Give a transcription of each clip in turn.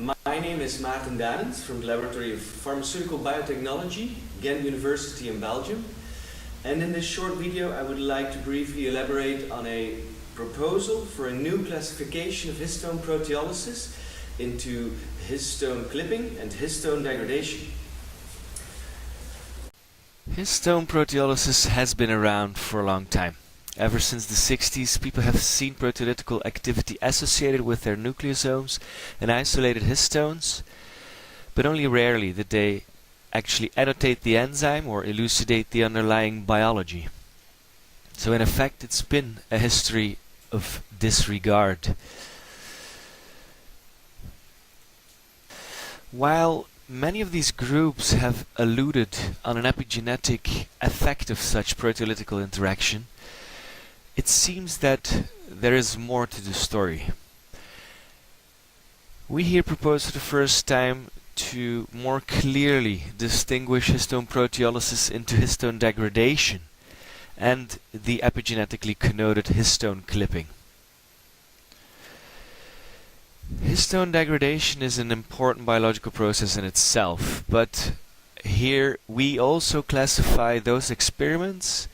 My name is Maarten Dhaenens from the Laboratory of Pharmaceutical Biotechnology, Ghent University in Belgium. And in this short video I would like to briefly elaborate on a proposal for a new classification of histone proteolysis into histone clipping and histone degradation. Histone proteolysis has been around for a long time. Ever since the 60s, people have seen proteolytical activity associated with their nucleosomes and isolated histones, but only rarely did they actually annotate the enzyme or elucidate the underlying biology. So in effect, it's been a history of disregard. While many of these groups have alluded on an epigenetic effect of such proteolytical interaction, it seems that there is more to the story. We here propose for the first time to more clearly distinguish histone proteolysis into histone degradation and the epigenetically connoted histone clipping. Histone degradation is an important biological process in itself, but here we also classify those experiments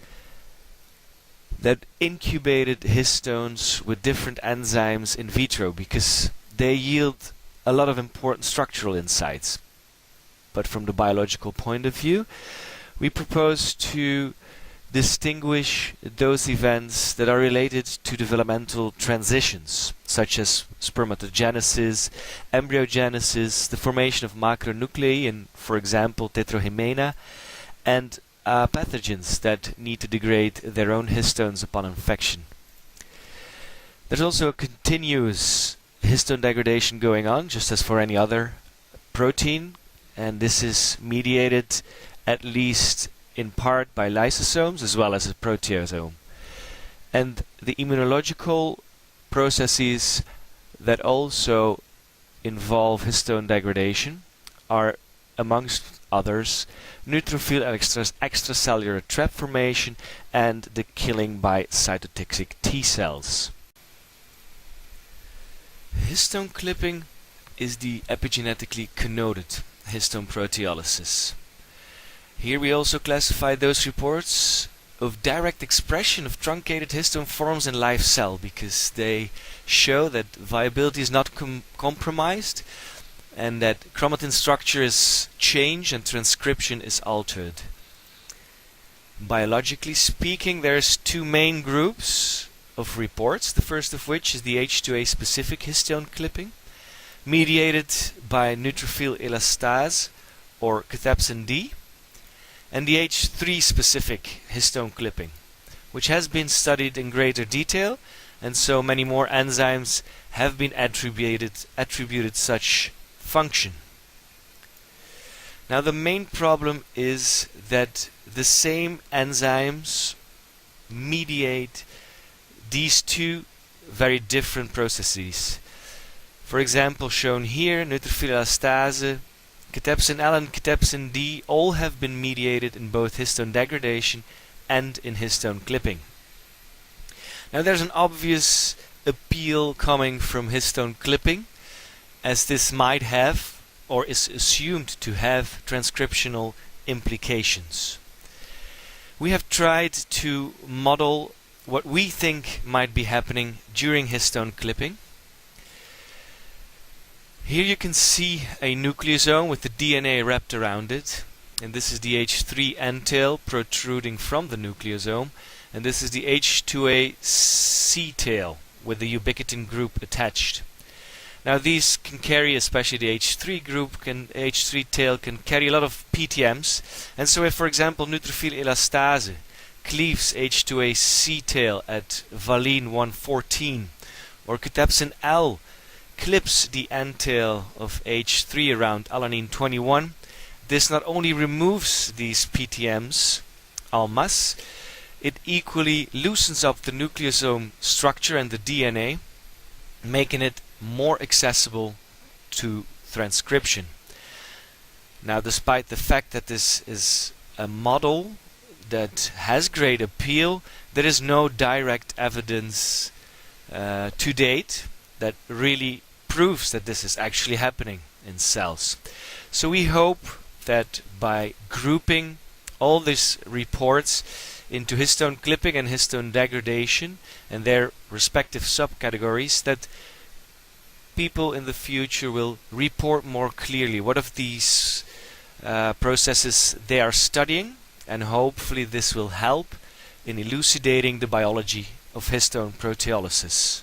that incubated histones with different enzymes in vitro, because they yield a lot of important structural insights. But from the biological point of view, we propose to distinguish those events that are related to developmental transitions, such as spermatogenesis, embryogenesis, the formation of macronuclei in, for example, tetrahymena, and pathogens that need to degrade their own histones upon infection. There's also a continuous histone degradation going on, just as for any other protein, and this is mediated at least in part by lysosomes as well as a proteasome. And the immunological processes that also involve histone degradation are, amongst others, neutrophil extracellular trap formation and the killing by cytotoxic T cells. Histone clipping is the epigenetically connoted histone proteolysis. Here we also classify those reports of direct expression of truncated histone forms in live cell, because they show that viability is not compromised and that chromatin structure is changed and transcription is altered. Biologically speaking, there's two main groups of reports, the first of which is the H2A specific histone clipping, mediated by neutrophil elastase or Cathepsin D, and the H3 specific histone clipping, which has been studied in greater detail, and so many more enzymes have been attributed such function. Now the main problem is that the same enzymes mediate these two very different processes. For example, shown here, neutrophil elastase, Cathepsin L and Cathepsin D all have been mediated in both histone degradation and in histone clipping. Now there's an obvious appeal coming from histone clipping, as this might have, or is assumed to have, transcriptional implications. We have tried to model what we think might be happening during histone clipping. Here you can see a nucleosome with the DNA wrapped around it, and this is the H3 end tail protruding from the nucleosome, and this is the H2A C tail with the ubiquitin group attached. Now these can carry, especially the H3 tail can carry a lot of PTMs, and so if, for example, neutrophil elastase cleaves H2A C tail at valine 114, or Cathepsin L clips the end tail of H3 around alanine 21, this not only removes these PTMs en masse, it equally loosens up the nucleosome structure and the DNA, making it more accessible to transcription. Now, despite the fact that this is a model that has great appeal, there is no direct evidence to date that really proves that this is actually happening in cells. So we hope that by grouping all these reports into histone clipping and histone degradation and their respective subcategories, that people in the future will report more clearly what of these processes they are studying, and hopefully this will help in elucidating the biology of histone proteolysis.